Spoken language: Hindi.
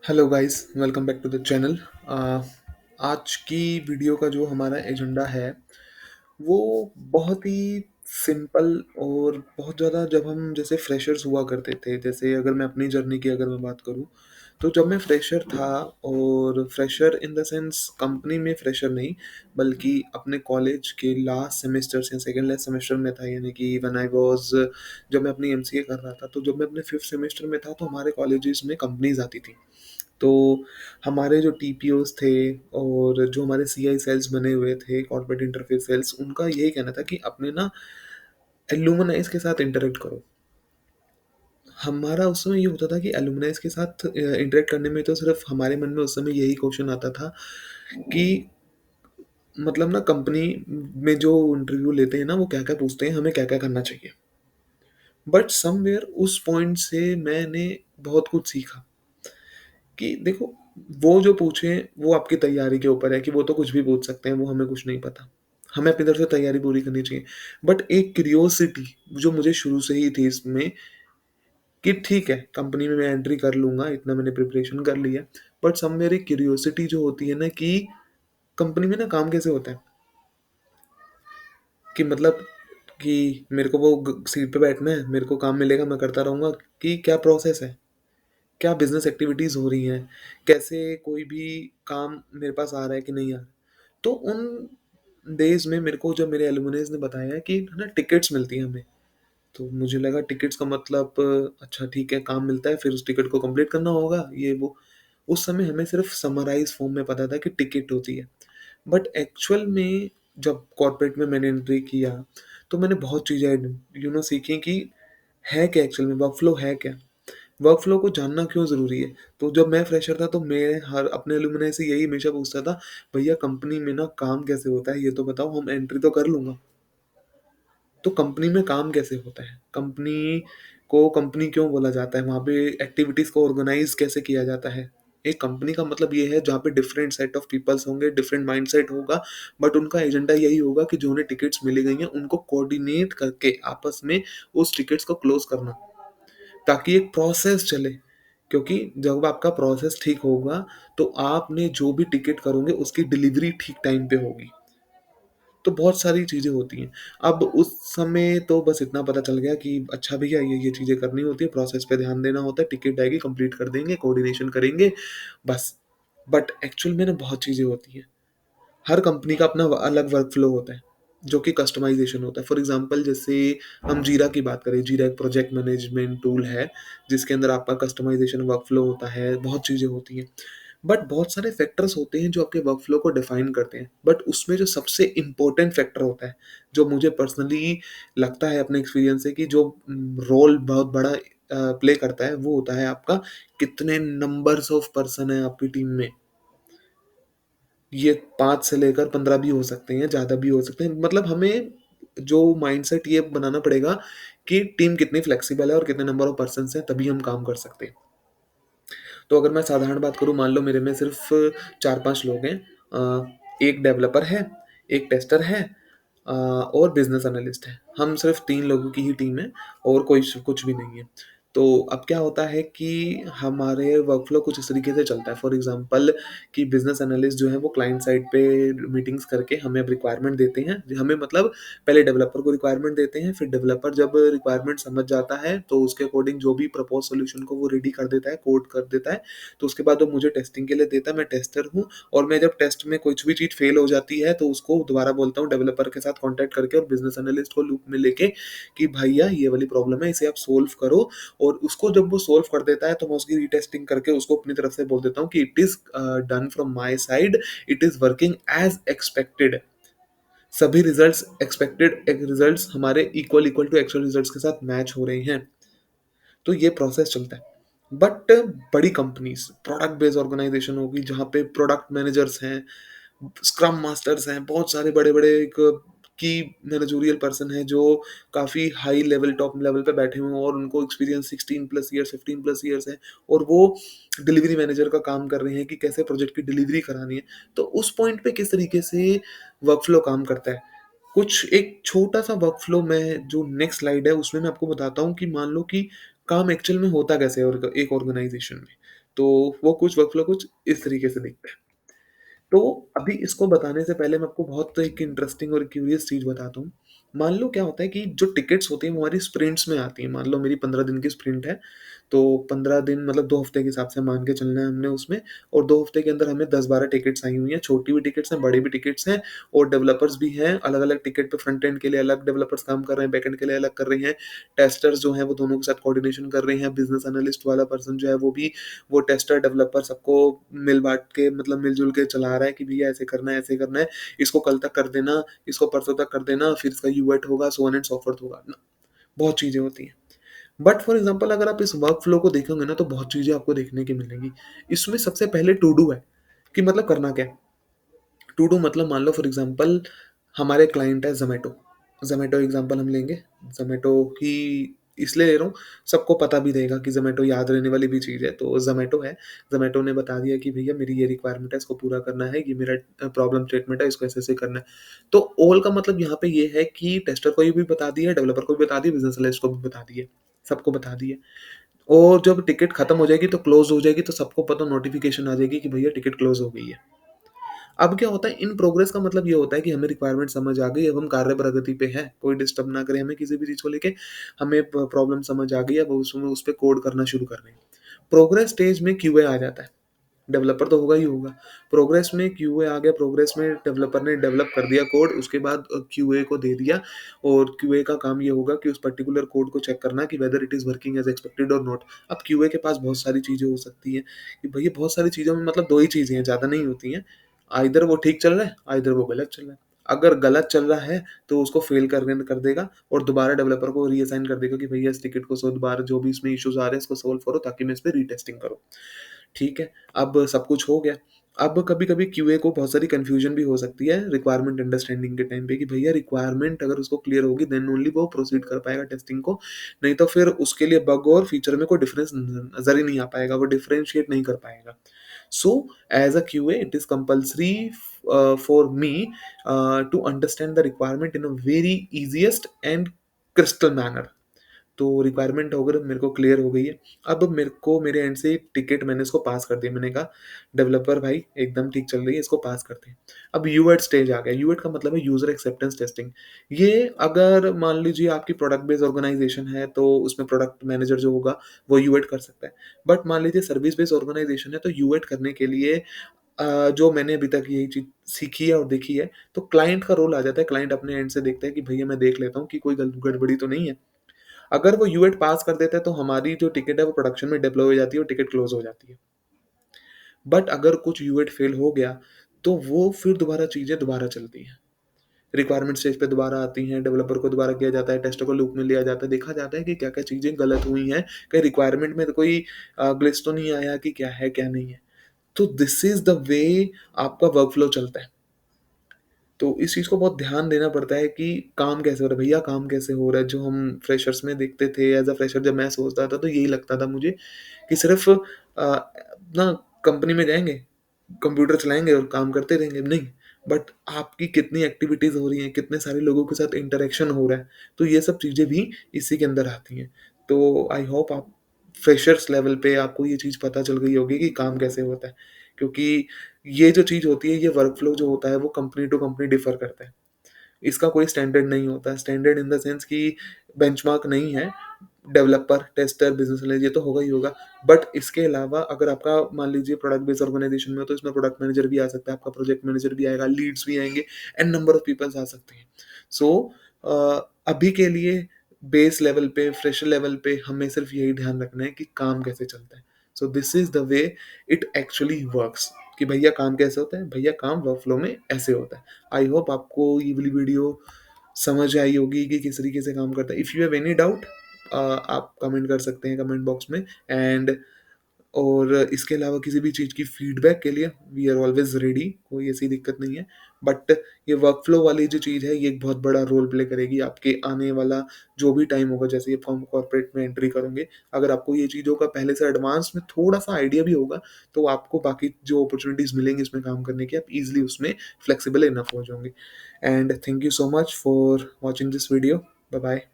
Hello guys, welcome back to the channel. आज की वीडियो का जो हमारा एजेंडा है वो बहुत ही सिंपल और बहुत ज़्यादा जब हम जैसे फ्रेशर्स हुआ करते थे, जैसे अगर मैं अपनी जर्नी की अगर मैं बात करूँ, तो जब मैं फ्रेशर था और fresher in the sense company में फ्रेशर नहीं, बल्कि अपने कॉलेज के लास्ट सेमेस्टर्स या सेकंड लास्ट सेमेस्टर में था, यानी कि व्हेन आई वाज़ जब मैं अपनी एमसीए कर रहा था, तो जब मैं अपने 5th सेमेस्टर में था, तो हमारे कॉलेजेस में कंपनीज़ आती थी। तो हमारे जो टीपीओज़ थे और जो हमारे सीआई सेल्स बने हुए थे, कॉर्पोरेट इंटरफेस सेल्स, उनका यही कहना था कि अपने ना एलुमनाइज़ के साथ इंटरैक्ट करो। हमारा उस समय ये होता था कि एलुमनाइज़ के साथ इंटरैक्ट करने में तो सिर्फ़ हमारे मन में उस समय यही क्वेश्चन आता था कि मतलब ना कंपनी में जो इंटरव्यू लेते हैं ना, वो क्या-क्या पूछते हैं, हमें क्या-क्या करना चाहिए। बट समव्हेयर उस पॉइंट से मैंने बहुत कुछ सीखा। कि देखो, वो जो पूछे वो आपकी तैयारी के ऊपर है कि वो तो कुछ भी पूछ सकते हैं, वो हमें कुछ नहीं पता। हमें अपनी तरफ से तैयारी पूरी करनी चाहिए। बट एक क्यूरियोसिटी जो मुझे शुरू से ही थी इसमें कि ठीक है, कंपनी में मैं एंट्री कर लूँगा, इतना मैंने प्रिपरेशन कर ली है। बट समवेयर एक क्यूरियोसिटी जो होती है ना कि कंपनी में ना काम कैसे होता है? कि मतलब कि मेरे को वो ग सीट पे बैठना है, मेरे को काम मिलेगा, मैं करता रहूँगा, कि क्या प्रोसेस है? क्या बिज़नेस एक्टिविटीज़ हो रही हैं? कैसे कोई भी काम मेरे पास आ रहा है कि नहीं आ रहा? तो उन डेज़ में मेरे को जब मेरे एलुमनाइज़ ने बताया कि ना टिकट्स मिलती हैं हमें, तो मुझे लगा टिकट्स का मतलब अच्छा ठीक है, काम मिलता है, फिर उस टिकट को कंप्लीट करना होगा, ये वो। उस समय हमें सिर्फ़ समराइज़ फ़ॉर्म में पता था कि टिकट होती है। बट एक्चुअल में जब कॉर्पोरेट में मैंने एंट्री किया, तो मैंने बहुत चीज़ें सीखी कि है क्या एक्चुअल में, वर्कफ़्लो है क्या? वर्कफ़्लो को जानना क्यों ज़रूरी है? तो जब मैं फ्रेशर था, तो मैं हर अपने एलुमनाई से यही हमेशा पूछता था, भैया कंपनी में ना काम कैसे होता है, ये तो बताओ, हम एंट्री तो कर लूँगा। तो कंपनी में काम कैसे होता है? कंपनी को कंपनी क्यों बोला जाता है? वहाँ पे एक्टिविटीज़ को ऑर्गेनाइज़ कैसे किया जाता है? एक कंपनी का मतलब ये है जहाँ पे डिफरेंट सेट ऑफ पीपल्स होंगे, डिफरेंट माइंडसेट होगा, बट उनका एजेंडा यही होगा कि जो उन्हें टिकट्स मिली गई हैं, उनको कोऑर्डिनेट करके आपस में उस टिकट्स को क्लोज़ करना, ताकि एक प्रोसेस चले। क्योंकि जब आपका प्रोसेस ठीक होगा, तो आपने जो भी टिकट करोगे, उसकी डिलीवरी ठीक टाइम पे होगी। तो बहुत सारी चीज़ें होती हैं। अब उस समय तो बस इतना पता चल गया कि अच्छा भैया ये चीज़ें करनी होती है, प्रोसेस पे ध्यान देना होता है, टिकट आएगी कंप्लीट कर देंगे, कोऑर्डिनेशन करेंगे, बस। बट एक्चुअल में ना बहुत चीज़ें होती हैं। हर कंपनी का अपना अलग वर्क फ्लो होता है, जो कि कस्टमाइज़ेशन होता है। फॉर एग्ज़ाम्पल जैसे हम जीरा की बात करें, जीरा एक प्रोजेक्ट मैनेजमेंट टूल है, जिसके अंदर आपका कस्टमाइज़ेशन वर्क फ्लो होता है, बहुत चीज़ें होती हैं। बट बहुत सारे फैक्टर्स होते हैं जो आपके वर्क फ्लो को डिफाइन करते हैं। बट उसमें जो सबसे इम्पोर्टेंट फैक्टर होता है, जो मुझे पर्सनली लगता है अपने एक्सपीरियंस से कि जो रोल बहुत बड़ा प्ले करता है, वो होता है आपका कितने नंबर्स ऑफ पर्सन हैं आपकी टीम में। ये 5 से लेकर 15 भी हो सकते हैं, ज़्यादा भी हो सकते हैं। मतलब हमें जो माइंडसेट ये बनाना पड़ेगा कि टीम कितनी फ्लेक्सिबल है और कितने नंबर ऑफ पर्सन्स हैं, तभी हम काम कर सकते हैं। तो अगर मैं साधारण बात करूँ, मान लो मेरे में सिर्फ़ 4-5 लोग हैं। 1 डेवलपर है, 1 टेस्टर है, और बिज़नेस एनालिस्ट है। हम सिर्फ़ 3 लोगों की ही टीम है और कोई श कुछ भी नहीं है। तो अब क्या होता है कि हमारे वर्कफ़्लो कुछ इस तरीके से चलता है। फॉर एग्ज़ाम्पल कि बिज़नेस एनालिस्ट जो है वो क्लाइंट साइड पे मीटिंग्स करके हमें अब रिक्वायरमेंट देते हैं। हमें मतलब पहले डेवलपर को रिक्वायरमेंट देते हैं, फिर डेवलपर जब रिक्वायरमेंट समझ जाता है, तो उसके अकॉर्डिंग जो भी प्रपोज़ सॉल्यूशन को वो रेडी कर देता है, कोड कर देता है। तो उसके बाद वो मुझे टेस्टिंग के लिए देता है, मैं टेस्टर हूँ, और मैं जब टेस्ट में कुछ भी चीज़ फेल हो जाती है, तो उसको दोबारा बोलता हूँ डेवलपर के साथ कॉन्टैक्ट करके और बिज़नेस एनालिस्ट को लूप में लेके कि भैया ये वाली प्रॉब्लम है, इसे आप सोल्व करो। और उसको जब वो सोल्व कर देता है, तो मैं उसकी रीटेस्टिंग करके उसको अपनी तरफ से बोल देता हूँ कि it is done from my side, it is working as expected. सभी रिजल्ट्स एक्सपेक्टेड रिजल्ट्स हमारे equal equal to actual results के साथ मैच हो रहे हैं। तो ये प्रोसेस चलता है। बट बड़ी कंपनीज़, प्रोडक्ट बेस्ड ऑर्गेनाइज़ेशन होगी जहाँ पे प्रोडक्ट मैनेजर्स हैं, स्क्रम मास्टर्स हैं, बहुत सारे बड़े-बड़े एक की मैनेजरियल पर्सन हैं जो काफ़ी हाई लेवल, टॉप लेवल पे बैठे हुए हैं और उनको experience 16 plus years, 15 plus years है, और वो डिलीवरी मैनेजर का काम कर रहे हैं कि कैसे प्रोजेक्ट की डिलीवरी करानी है। तो उस पॉइंट पे किस तरीके से वर्कफ्लो काम करता है। कुछ एक छोटा-सा वर्कफ्लो मैं जो नेक्स्ट स्लाइड है उसमें मैं आपको बताता हूँ कि मान लो कि काम एक्चुअल में होता कैसे है एक ऑर्गेनाइज़ेशन में। तो वो कुछ वर्कफ़्लो कुछ इस तरीके से दिखता है। तो अभी इसको बताने से पहले मैं आपको बहुत एक इंटरेस्टिंग और क्यूरियस चीज़ बताता हूँ। मान लो क्या होता है कि जो टिकट्स होती हैं वो हमारी स्प्रिंट्स में आती हैं। मान लो मेरी 15 दिन की स्प्रिंट है, तो 15 दिन मतलब 2 हफ्ते के हिसाब से मान के चलना है हमने उसमें, और 2 हफ्ते के अंदर हमें 10-12 टिकट्स आई हुई हैं। छोटी भी टिकट्स हैं, बड़ी भी टिकट्स हैं, और डेवलपर्स भी हैं। अलग-अलग टिकट पे फ्रंट एंड के लिए अलग डेवलपर्स काम कर रहे हैं, बैक एंड के लिए अलग कर रहे हैं। टेस्टर्स जो हैं वो दोनों के साथ कोऑर्डिनेशन कर रहे हैं। बिज़नेस एनालिस्ट वाला पर्सन जो है वो टेस्टर, डेवलपर सबको मिल-बाँट के मतलब मिल-जुल के चला रहा है कि भैया ऐसे करना है, इसको कल तक कर देना, इसको परसों तक कर देना, फिर इसका यूएट होगा, so on and so fourth होगा ना, बहुत चीज़ें होती हैं। बट फॉर एग्ज़ाम्पल अगर आप इस वर्क फ्लो को देखोगे ना तो बहुत चीज़ें आपको देखने की मिलेंगी। इसमें सबसे पहले टू डू है, कि मतलब करना क्या है? टू डू मतलब मान लो फॉर एग्ज़ाम्पल हमारे क्लाइंट है ज़ोमैटो। ज़ोमैटो एग्ज़ाम्पल हम लेंगे। ज़ोमैटो ही इसलिए ले रहा हूँ, सबको पता भी रहेगा कि ज़ोमैटो याद रहने वाली भी चीज़ है। तो ज़ोमैटो है, ज़ोमैटो ने बता दिया कि भैया मेरी ये रिक्वायरमेंट है, इसको पूरा करना है, ये मेरा प्रॉब्लम स्टेटमेंट है, इसको ऐसे-ऐसे करना है। तो ऑल का मतलब यहाँ पे ये है कि टेस्टर को ये भी बता दिया, डेवलपर को भी बता दिया, बिज़नेस एनालिस्ट को भी बता दिया, सबको बता दिया। और जब टिकट खत्म हो जाएगी तो क्लोज़ हो जाएगी, तो सबको पता नोटिफ़िकेशन आ जाएगी कि भैया टिकट क्लोज़ हो गई है। अब क्या होता है इन प्रोग्रेस का मतलब ये होता है कि हमें रिक्वायरमेंट समझ आ गई, अब हम कार्य प्रगति पे हैं, कोई डिस्टर्ब ना करे हमें किसी भी चीज़ को लेके, हमें प्रॉब्लम समझ आ गई है, अब उसमें उस पे कोड करना शुरू कर रहे हैं। प्रोग्रेस स्टेज में क्यूए आ जाता है, डेवलपर तो होगा ही होगा। प्रोग्रेस में क्यूए आ गया, प्रोग्रेस में डेवलपर ने डेवलप कर दिया कोड, उसके बाद क्यूए को दे दिया, और क्यूए का काम ये होगा कि उस पर्टिकुलर कोड को चेक करना कि whether it is working as expected और नॉट। अब क्यूए के पास बहुत सारी चीज़ें हो सकती हैं, कि भैया बहुत सारी चीज़ों में मतलब 2 ही चीज़ें हैं, ज़्यादा नहीं होती हैं। आइदर वो ठीक चल रहा है, आइदर वो गलत चल रहा है। अगर गलत चल रहा है, तो उसको फ़ेल कर देगा और दोबारा डेवलपर को रीअसाइन कर देगा कि भैया इस टिकट को दोबारा जो भी इसमें इश्यूज़ आ रहे हैं, इसको सॉल्व करो ताकि मैं इस पे रीटेस्टिंग करूँ। ठीक है, अब सब कुछ हो गया। अब कभी-कभी क्यूए को बहुत सारी कन्फ्यूज़न भी हो सकती है रिक्वायरमेंट अंडरस्टैंडिंग के टाइम पे कि भैया रिक्वायरमेंट अगर उसको क्लियर होगी देन ओनली वो प्रोसीड कर पाएगा टेस्टिंग को, नहीं तो फिर उसके लिए बग और फीचर में कोई डिफरेंस नज़र ही नहीं आ पाएगा, वो डिफरेंशिएट नहीं कर पाएगा। So, as a QA, it is compulsory for me to understand the requirement in a very easiest and crystal manner. तो रिक्वायरमेंट अगर मेरे को क्लियर हो गई है, अब मेरे को मेरे एंड से टिकट मैंने इसको पास कर दिया। मैंने कहा डेवलपर भाई एकदम ठीक चल रही है, इसको पास करते हैं। अब यूएट स्टेज आ गया, यूएट का मतलब है यूज़र एक्सेप्टेंस टेस्टिंग। ये अगर मान लीजिए आपकी प्रोडक्ट बेस्ड ऑर्गेनाइज़ेशन है, तो उसमें प्रोडक्ट मैनेजर जो होगा वो यूएट कर सकता है। बट मान लीजिए सर्विस बेस्ड ऑर्गेनाइज़ेशन है, तो यूएट करने के लिए जो मैंने अभी तक यही चीज़ सीखी है और देखी है, तो क्लाइंट का रोल आ जाता है। क्लाइंट अपने एंड से देखता है कि भैया मैं देख लेता हूँ कि कोई गड़बड़ी तो नहीं है। अगर वो यूएट पास कर देता है तो हमारी जो टिकट है वो प्रोडक्शन में डिप्लॉय हो जाती है और टिकट क्लोज़ हो जाती है। बट अगर कुछ यूएट फेल हो गया, तो वो फिर दोबारा चीज़ें दोबारा चलती हैं। रिक्वायरमेंट स्टेज पे दोबारा आती हैं, डेवलपर को दोबारा किया जाता है, टेस्टर को लूप में लिया जाता है, देखा जाता है कि क्या-क्या चीज़ें गलत हुई हैं, कहीं रिक्वायरमेंट में तो कोई ग्लिच तो नहीं आया कि क्या है, क्या नहीं है। तो दिस इज़ द वे आपका वर्कफ्लो चलता है। तो इस चीज़ को बहुत ध्यान देना पड़ता है कि काम कैसे हो रहा है, भैया काम कैसे हो रहा है। जो हम फ्रेशर्स में देखते थे एज़ अ फ्रेशर जब मैं सोचता था तो यही लगता था मुझे कि सिर्फ़ ना कंपनी में जाएँगे, कंप्यूटर चलाएँगे और काम करते रहेंगे, नहीं। बट आपकी कितनी एक्टिविटीज़ हो रही हैं, कितने सारे लोगों के साथ इंटरेक्शन हो रहा है, तो ये सब चीज़ें भी इसी के अंदर आती हैं। तो आई होप आप फ्रेशर्स लेवल पे आपको ये चीज़ पता चल गई होगी कि काम कैसे होता है। क्योंकि ये जो चीज़ होती है, ये वर्कफ़्लो जो होता है वो कंपनी टू कंपनी डिफ़र करता है। इसका कोई स्टैंडर्ड नहीं होता है। स्टैंडर्ड इन द सेंस कि बेंचमार्क नहीं है, डेवलपर, टेस्टर, बिज़नेस एनालिस्ट ये तो होगा ही होगा। बट इसके अलावा अगर आपका मान लीजिए प्रोडक्ट बेस्ड ऑर्गनाइज़ेशन में हो तो इसमें प्रोडक्ट मैनेजर भी आ सकता है, आपका प्रोजेक्ट मैनेजर भी आएगा, लीड्स भी आएँगे एंड नंबर ऑफ पीपल्स आ सकते हैं। सो अभी के लिए बेस लेवल पे, फ्रेशर लेवल पे हमें सिर्फ़ यही ध्यान रखना है कि काम कैसे चलता है। So this is the way it actually works कि भैया काम कैसे होता है? भैया काम वर्कफ़्लो में ऐसे होता है। आई होप आपको ये वाली वीडियो समझ आई होगी कि किस तरीके से काम करता है। If you have any doubt आप कमेंट कर सकते हैं कमेंट बॉक्स में एंड और इसके अलावा किसी भी चीज़ की फीडबैक के लिए वी आर ऑलवेज़ रेडी, कोई ऐसी दिक्कत नहीं है। बट ये वर्कफ्लो वाली जो चीज़ है ये एक बहुत बड़ा रोल प्ले करेगी आपके आने वाला जो भी टाइम होगा जैसे ये फॉर्म कॉर्पोरेट में एंट्री करोगे। अगर आपको ये चीज़ों का पहले से एडवांस में थोड़ा-सा आइडिया भी होगा, तो आपको बाकी जो अपॉर्च्युनिटीज़ मिलेंगी इसमें काम करने की, आप ईज़िली उसमें फ्लेक्सिबल इनफ हो जाओगे। And thank you so much for watching this video. Bye bye.